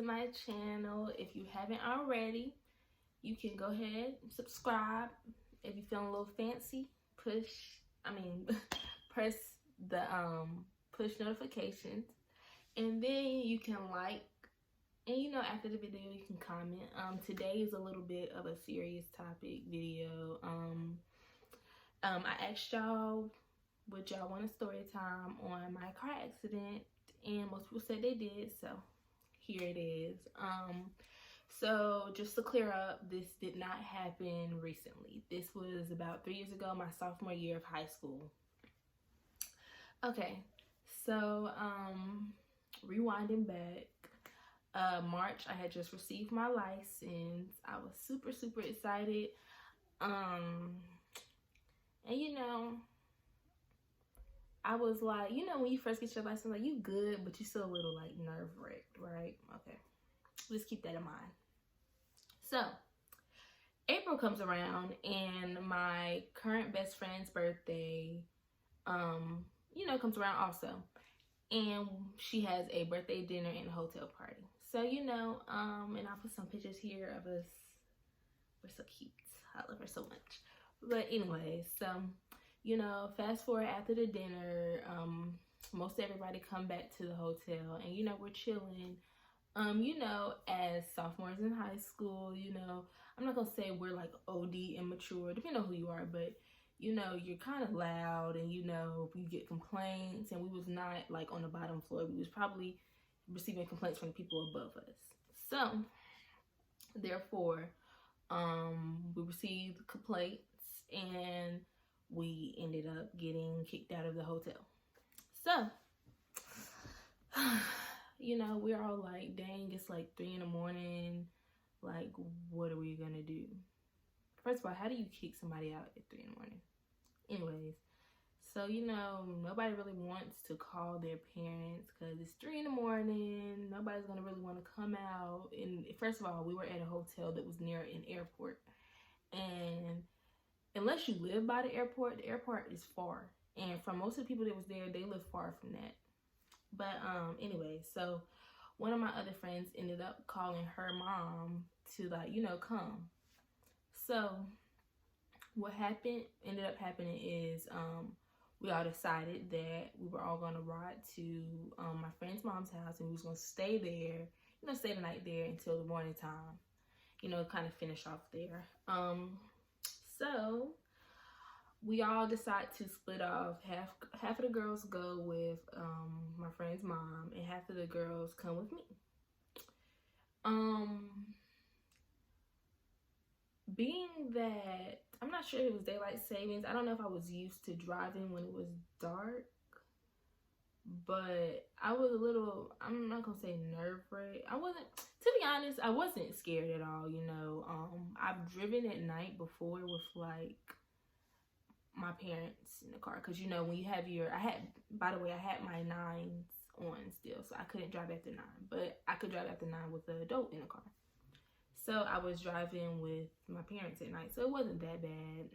to my channel. If you haven't already, you can go ahead and subscribe. If you're feeling a little fancy, press the push notifications, and then you can like, and after the video you can comment. Today is a little bit of a serious topic video. I asked y'all, would y'all want a story time on my car accident, and most people said they did, so here it is. So just to clear up, this did not happen recently. This was about 3 years ago, my sophomore year of high school. Okay, so rewinding back, March, I had just received my license. I was super excited. And I was like, when you first get your license, like, you good, but you still a little like nerve-wracked, right? Okay, let's keep that in mind. So April comes around, and my current best friend's birthday comes around also, and she has a birthday dinner and a hotel party. So and I'll put some pictures here of us. We're so cute. I love her so much. But anyway, so fast forward after the dinner, most everybody come back to the hotel, and we're chilling. As sophomores in high school, I'm not gonna say we're like OD immature, depending on who you are, but you're kind of loud, and you get complaints, and we was not like on the bottom floor. We was probably receiving complaints from the people above us. So therefore, we received complaints, and we ended up getting kicked out of the hotel. So we're all like, dang, it's like 3 in the morning. Like, what are we gonna do? First of all, how do you kick somebody out at 3 in the morning? Anyways, so nobody really wants to call their parents because it's 3 in the morning. Nobody's gonna really want to come out. And first of all, we were at a hotel that was near an airport, and unless you live by the airport is far. And from most of the people that was there, they live far from that. But anyway, so one of my other friends ended up calling her mom to come. So what ended up happening is we all decided that we were all gonna ride to my friend's mom's house, and we was gonna stay there, stay the night there until the morning time, kind of finish off there. So we all decide to split off. Half of the girls go with my friend's mom, and half of the girls come with me. Being that I'm not sure if it was daylight savings, I don't know if I was used to driving when it was dark, but I was a little, I'm not gonna say nerve-wracked. To be honest, I wasn't scared at all. I've driven at night before with like my parents in the car, because when you have I had my 9s on still, so I couldn't drive after 9, but I could drive after 9 with an adult in the car. So I was driving with my parents at night, so it wasn't that bad.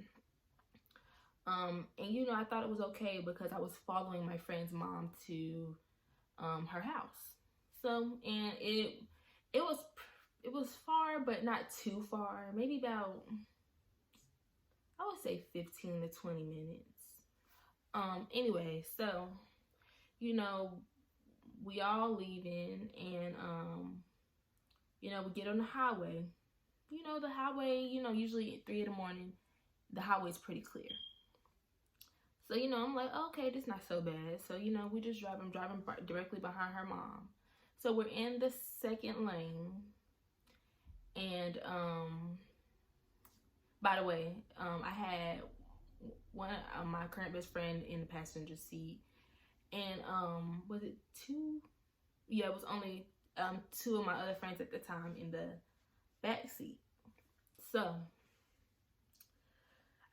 And I thought it was okay because I was following my friend's mom to her house. So, and it was far, but not too far, maybe about, I would say 15 to 20 minutes. Anyway, so, we all leaving, and, we get on the highway. The highway, usually at 3 in the morning, the highway's pretty clear. So, I'm like, okay, this is not so bad. So, we just driving directly behind her mom. So we're in the second lane, and, by the way, I had one my current best friend in the passenger seat, and was it 2? Yeah, it was only 2 of my other friends at the time in the back seat. So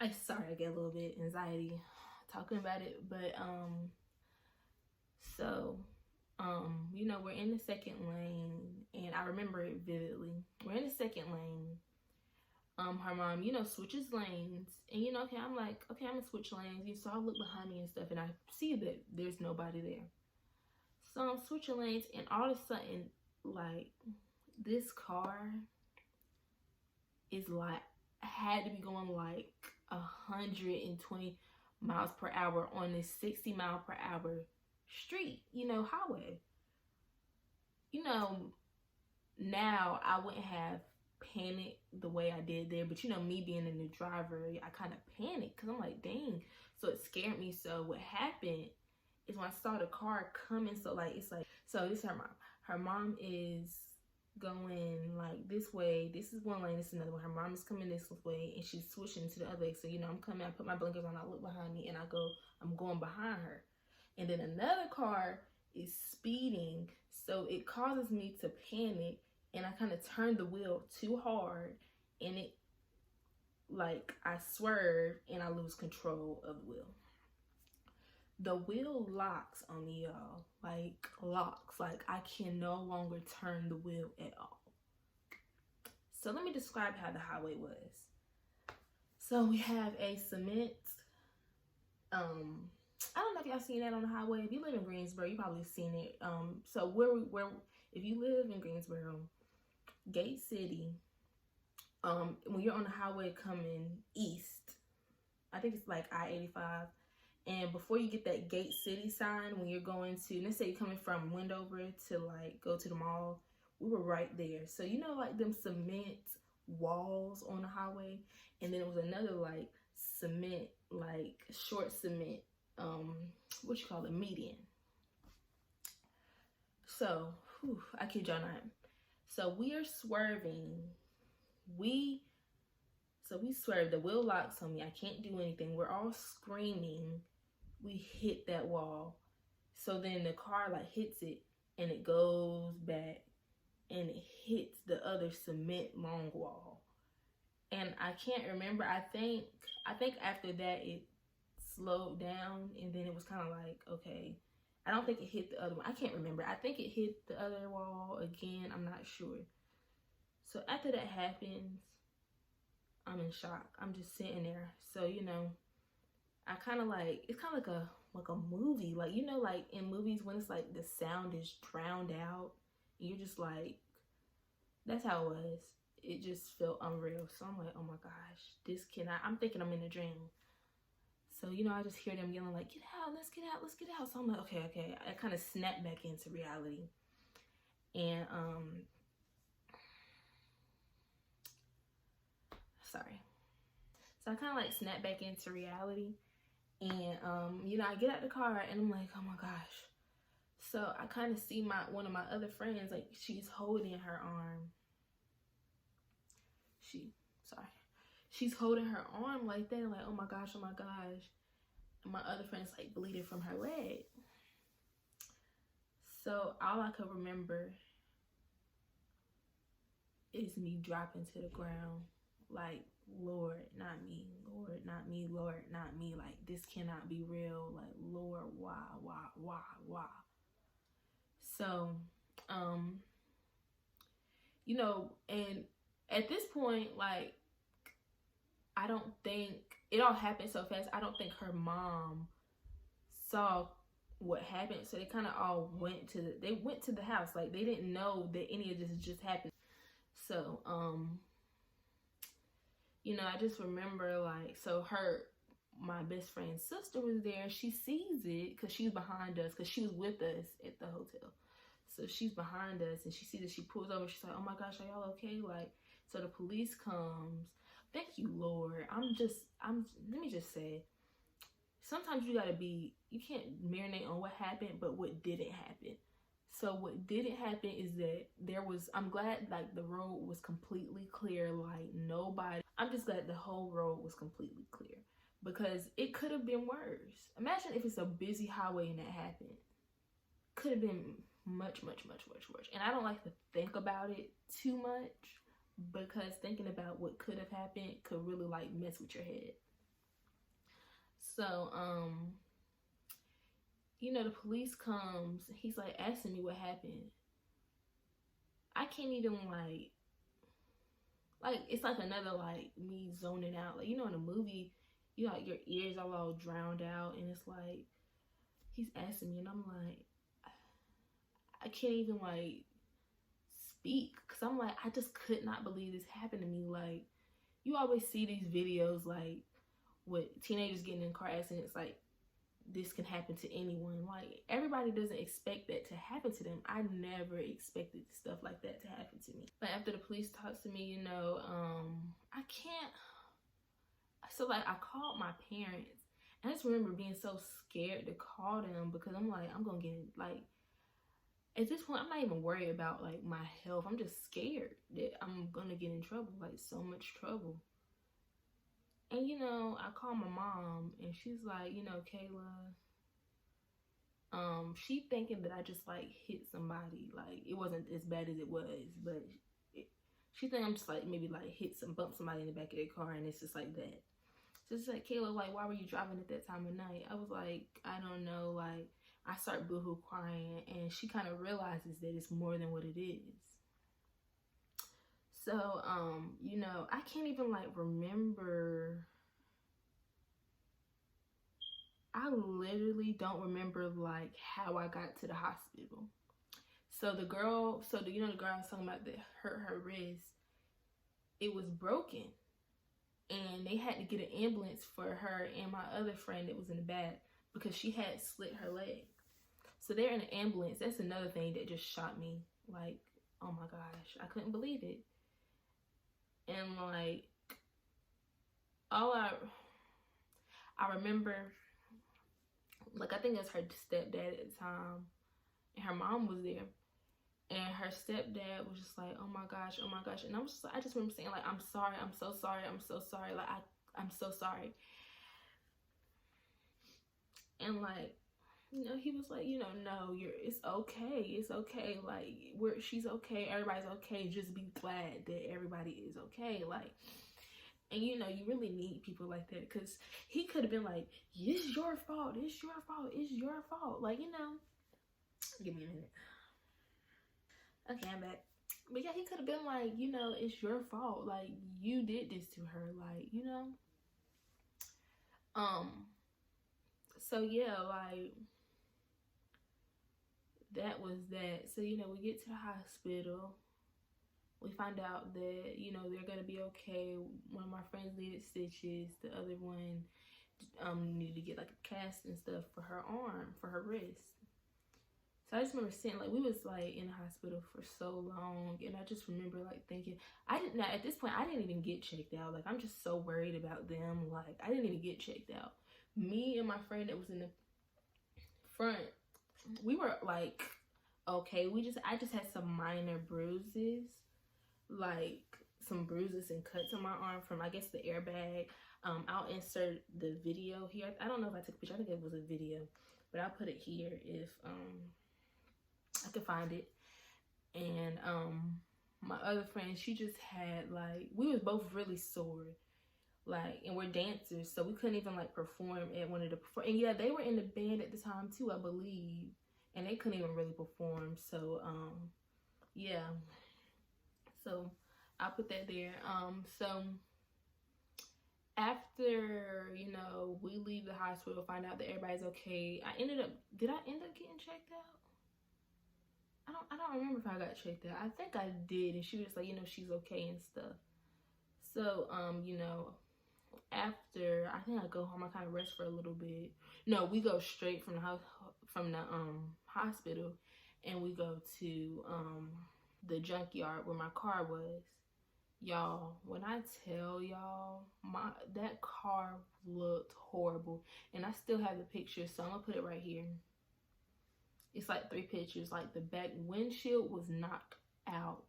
I get a little bit anxiety talking about it, but so we're in the second lane, and I remember it vividly. We're in the second lane. Her mom, switches lanes, and okay, I'm like, okay, I'm gonna switch lanes. So I look behind me and stuff, and I see that there's nobody there. So I'm switching lanes, and all of a sudden, like this car is like had to be going like 120 miles per hour on this 60-mile-per-hour street, highway. Now I wouldn't have panicked the way I did there, but me being a new driver, I kind of panicked because I'm like, dang. So it scared me. So what happened is when I saw the car coming, so this is her mom. Her mom is going like this way. This is one lane, this is another one. Her mom is coming this way and she's switching to the other way. So I'm coming, I put my blinkers on, I look behind me and I'm going behind her. And then another car is speeding, so it causes me to panic, and I kind of turn the wheel too hard, and it, like, I swerve and I lose control of the wheel. The wheel locks on me, y'all. Like, locks. Like, I can no longer turn the wheel at all. So let me describe how the highway was. So we have a cement, I don't know if y'all seen that on the highway. If you live in Greensboro, you probably seen it. So where if you live in Greensboro, Gate City, when you're on the highway coming east, I think it's like I-85, and before you get that Gate City sign, when you're going to, let's say you're coming from Wendover to like go to the mall, we were right there. So like them cement walls on the highway, and then it was another like cement, like short cement, what you call it, median. So I kid y'all not. So we are swerving. We swerve. The wheel locks on me. I can't do anything. We're all screaming. We hit that wall. So then the car like hits it and it goes back and it hits the other cement long wall. And I can't remember. I think after that it slowed down, and then it was kind of like, okay. I don't think it hit the other one. I can't remember. I think it hit the other wall again. I'm not sure. So after that happens, I'm in shock. I'm just sitting there. So I kind of like, it's kind of like a movie, like like in movies when it's like the sound is drowned out, and you're just like, that's how it was. It just felt unreal. So I'm like, oh my gosh, this cannot. I'm thinking I'm in a dream. So, I just hear them yelling like, get out, let's get out, let's get out. So I'm like, okay. I kind of snap back into reality. And, sorry. So I kind of like snap back into reality. And, I get out the car and I'm like, oh my gosh. So I kind of see one of my other friends, like she's holding her arm. She's holding her arm like that, like, oh my gosh. And my other friend's like bleeding from her leg. So all I could remember is me dropping to the ground, like, Lord, not me, Lord, not me, Lord, not me. Like, this cannot be real. Like, Lord, why? So, and at this point, like, I don't think, it all happened so fast, I don't think her mom saw what happened. So they kind of all went to the house. Like, they didn't know that any of this just happened. So, I just remember, like, so my best friend's sister was there. She sees it because she's behind us, because she was with us at the hotel. So she's behind us and she sees it. She pulls over. She's like, oh my gosh, are y'all okay? Like, so the police comes. Thank you, Lord. Let me just say, sometimes you can't marinate on what happened, but what didn't happen. So what didn't happen is that I'm glad, like, the road was completely clear, like, I'm just glad the whole road was completely clear, because it could have been worse. Imagine if it's a busy highway and that happened. Could have been much, much, much, much worse. And I don't like to think about it too much, because thinking about what could have happened could really, like, mess with your head. So, the police comes. He's like asking me what happened. I can't even like it's like another, like, me zoning out. Like, in a movie, like, your ears are all drowned out, and it's like he's asking me, and I'm like, I can't even, like, speak because I'm like, I just could not believe this happened to me. Like, you always see these videos like with teenagers getting in car accidents, like this can happen to anyone. Like, everybody doesn't expect that to happen to them. I never expected stuff like that to happen to me. But after the police talked to me, you know, I can't. So like, I called my parents. And I just remember being so scared to call them because I'm like, I'm gonna get like, at this point, I'm not even worried about like my health. I'm just scared that I'm gonna get in trouble, like so much trouble. And you know, I called my mom and she's like, you know, Kayla, she thinking that I just like hit somebody. Like, it wasn't as bad as it was, but she think I'm just like maybe like bump somebody in the back of their car, and it's just like that. So it's like, Kayla, like, why were you driving at that time of night? I was like, I don't know. Like, I start boohoo crying, and she kind of realizes that it's more than what it is. So, you know, I can't even like remember. I literally don't remember like how I got to the hospital. So the girl, you know, the girl I was talking about that hurt her wrist, it was broken. And they had to get an ambulance for her and my other friend that was in the back because she had slit her leg. So they're in an ambulance. That's another thing that just shocked me. Like, oh my gosh, I couldn't believe it. And like, all I remember, like, I think that's her stepdad at the time, and her mom was there. And her stepdad was just like, oh my gosh, oh my gosh. And I just remember saying, like, I'm sorry, I'm so sorry, I'm so sorry. Like, I'm so sorry. And like, you know, he was like, you know, no, it's okay. It's okay. Like, she's okay. Everybody's okay. Just be glad that everybody is okay. Like, and you know, you really need people like that, because he could have been like, it's your fault. It's your fault. It's your fault. Like, you know, give me a minute. Okay, I'm back. But yeah, he could have been like, you know, it's your fault. Like, you did this to her. Like, you know. So yeah, like, that was that. So, you know, we get to the hospital. We find out that, you know, they're gonna be okay. One of my friends needed stitches. The other one needed to get like a cast and stuff for her arm, for her wrist. So I just remember sitting, like, we was like in the hospital for so long, and I just remember like thinking, at this point I didn't even get checked out. Like, I'm just so worried about them. Like, I didn't even get checked out. Me and my friend that was in the front, we were like, okay, I just had some minor bruises, like some bruises and cuts on my arm from, I guess, the airbag. I'll insert the video here. I don't know if I took a picture. I think it was a video, but I'll put it here if I could find it. And my other friend, she just had, like, we was both really sore, like, and we're dancers, so we couldn't even like perform at one of the and yeah, they were in the band at the time too, I believe, and they couldn't even really perform. So yeah, so I'll put that there. So after, you know, we leave the hospital, find out that everybody's okay, did I end up getting checked out? I don't remember if I got checked out. I think I did, and she was like, you know, she's okay and stuff. So you know, after, I think I go home, I kind of rest for a little bit. No, we go straight from the hospital, and we go to the junkyard where my car was. Y'all, when I tell y'all, that car looked horrible, and I still have the picture, so I'm gonna put it right here. It's like 3 pictures. Like, the back windshield was knocked out.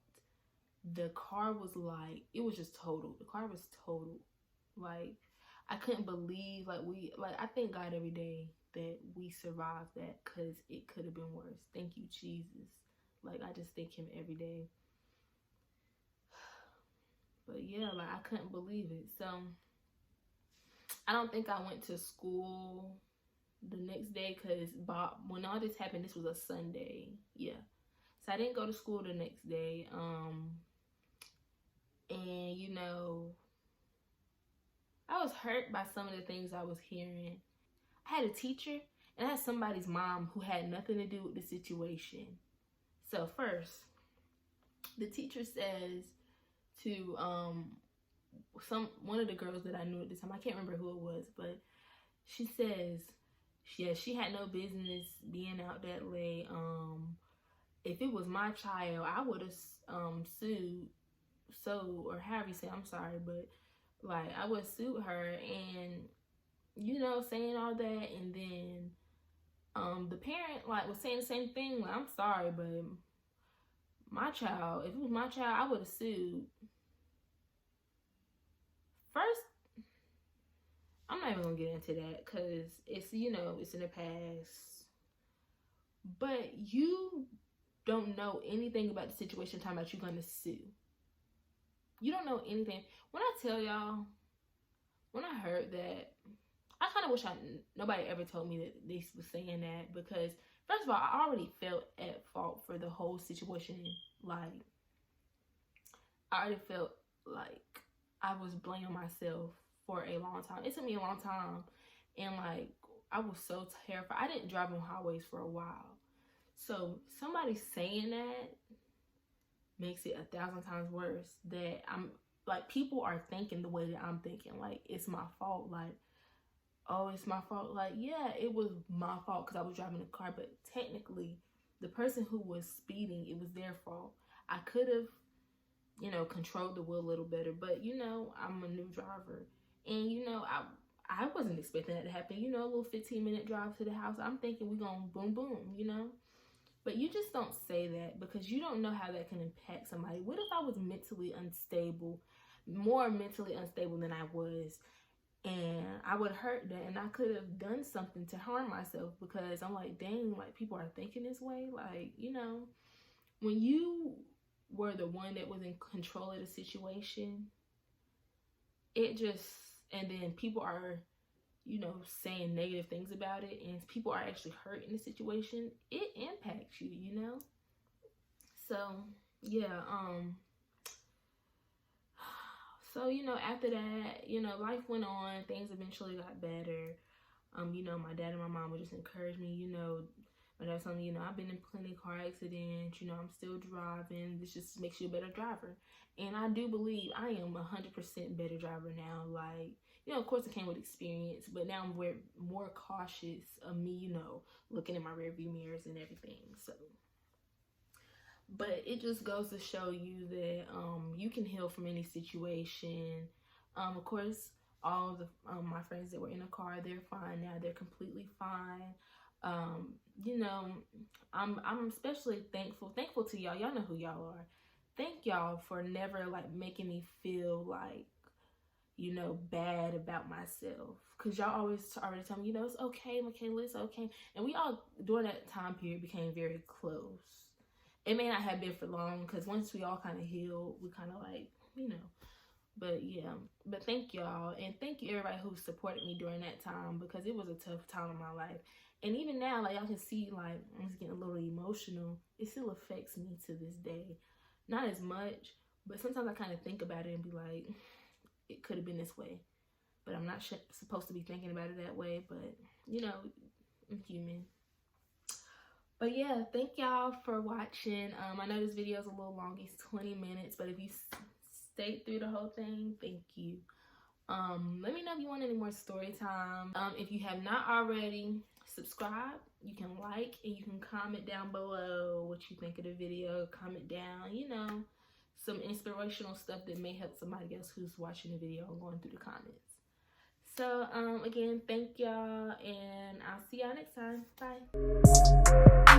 The car was like, it was just total. The car was total. Like, I couldn't believe, like, I thank God every day that we survived that, because it could have been worse. Thank you, Jesus. Like, I just thank him every day. But yeah, like, I couldn't believe it. So I don't think I went to school the next day, because Bob, when all this happened, this was a Sunday. Yeah. So I didn't go to school the next day. And you know, I was hurt by some of the things I was hearing. I had a teacher, and I had somebody's mom who had nothing to do with the situation. So first, the teacher says to one of the girls that I knew at the time, I can't remember who it was, but she says, yeah, she had no business being out that late. If it was my child, I would have sued, or however you say, I'm sorry, but like I would sue her, and you know, saying all that, and then the parent like was saying the same thing, like, I'm sorry, but my child, if it was my child, I would have sued. First, I'm not even gonna get into that because it's, you know, it's in the past. But you don't know anything about the situation talking about you're gonna sue. You don't know anything. When I tell y'all, when I heard that, I kind of wish nobody ever told me that they was saying that, because first of all, I already felt at fault for the whole situation. Like, I already felt like I was blaming myself for a long time. It took me a long time, and like I was so terrified. I didn't drive on highways for a while, so somebody saying that makes it 1,000 times worse. That I'm like, people are thinking the way that I'm thinking, like it's my fault. Like, oh, it's my fault. Like, yeah, it was my fault because I was driving the car, but technically the person who was speeding, it was their fault. I could have, you know, controlled the wheel a little better, but you know, I'm a new driver, and you know, I wasn't expecting that to happen. You know, a little 15-minute drive to the house, I'm thinking we're gonna boom boom, you know. But you just don't say that because you don't know how that can impact somebody. What if I was mentally unstable, more mentally unstable than I was, and I would hurt that, and I could have done something to harm myself, because I'm like, dang, like people are thinking this way. Like, you know, when you were the one that was in control of the situation, it just, and then people are, you know, saying negative things about it, and people are actually hurt in the situation, it impacts you, you know. So yeah, so you know, after that, you know, life went on, things eventually got better. You know, my dad and my mom would just encourage me, you know. My dad was telling me, you know, I've been in plenty of car accidents, you know, I'm still driving, this just makes you a better driver. And I do believe I am 100% better driver now. Like, you know, of course it came with experience, but now I'm more cautious of me, you know, looking in my rearview mirrors and everything. So, but it just goes to show you that you can heal from any situation. Of course, all of the my friends that were in the car, they're fine now. They're completely fine. You know, I'm especially thankful to y'all. Y'all know who y'all are. Thank y'all for never like making me feel like, you know, bad about myself, because y'all already tell me, you know, it's okay, Michaela, it's okay. And we all during that time period became very close. It may not have been for long, because once we all kind of healed, we kind of like, you know. But yeah, but thank y'all, and thank you everybody who supported me during that time, because it was a tough time in my life. And even now, like y'all can see, like I'm just getting a little emotional. It still affects me to this day. Not as much, but sometimes I kind of think about it and be like, it could have been this way. But I'm not supposed to be thinking about it that way. But, you know, I'm human. But yeah, thank y'all for watching. I know this video is a little long. It's 20 minutes. But if you stayed through the whole thing, thank you. Let me know if you want any more story time. If you have not already, subscribe. You can like and you can comment down below what you think of the video. Comment down, you know, some inspirational stuff that may help somebody else who's watching the video and going through the comments. So again, thank y'all, and I'll see y'all next time. Bye.